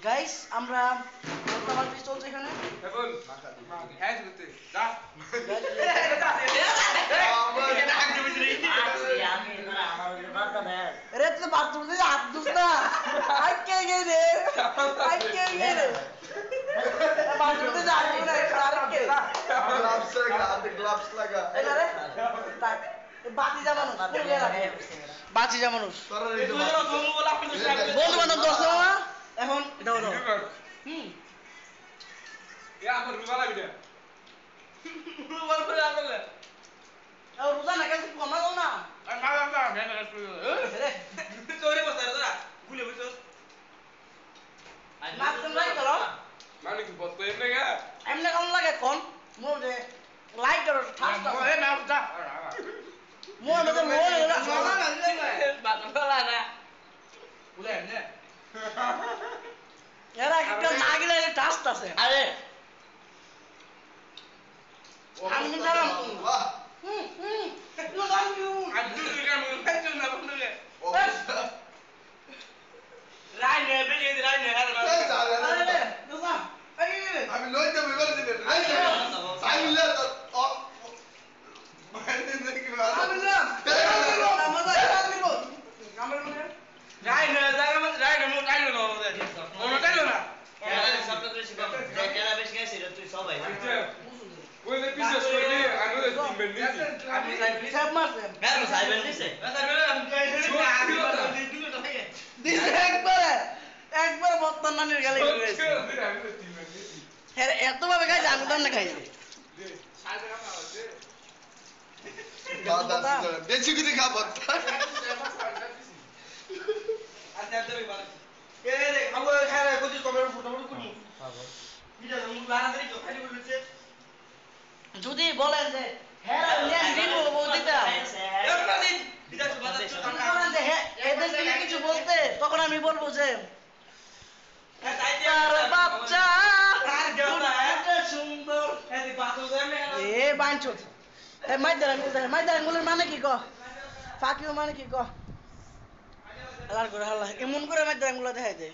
guys আমরা বর্তমান কি চলছে এখানে এখন হ্যাঁ করতে যা अरे तो बाथरूम से हाथ दूसरा आज क्या ये रे आज क्या ये रे बाथरूम से जा रही है ना कार के গ্লাভস লাগা अरे tak বাতি জামানো বাতি জামানো বন্ধু বান্ধব দর্শক এখন দাও দাও এ আমার রুবা লাগবে না রুবা করে আগলে আর রোজা না কেন কমাও না আর না না না না চোরে বসার তোরা গুলে বসছ নাচ তো নাই করো মানে কি বস করে এমনে গা এমনে কেমন লাগে কোন মোর যে লাইক করো ঠাস এ না যা মোর মধ্যে মোর না বাতলা না বুঝে এমনে এরা একটা না গেলে ঠাস আছে আরে আমি জানাম বাহ নো দাম ইউ আজু দিগা মন খাইছো না বন্ধুকে রাই নে বেজে রাই নে আরে রোজা এই আমি লই দেব এবার দিবে আমি লে তো মানে দেখি আমি না মজা আমি বল আমার মনে রাই নে জায়গা মত রাই নে মন খাইলো না মন খাইলো না সবটা বেশি কম কেনা বেশি গেছে তুই সবাই ওই যে পিছস করলি আমি ওই টিম বেন নিছি আমি সব মারছে হ্যাঁ সাইবেন দিছে দিছে একবার বর্তমান নানির গালি করেছে হ্যাঁ এত ভাবে খাইছে আমি তো না খাইছি দাদা বেশি করে খাবো যদি বলেন যে হ্যাঁ নেন দিব দিতা বলেন যে হ্যাঁ এদের যদি কিছু বলতে তখন আমি বলবো যে তার বাচ্চা সুন্দর এ বাঞ্চুত এ মাইদারাঙ্গুলের মানে কি ক ফাকিও মানে কি ক হালার করে হালা এমন করে মাইদারাঙ্গুলা দেখাই দে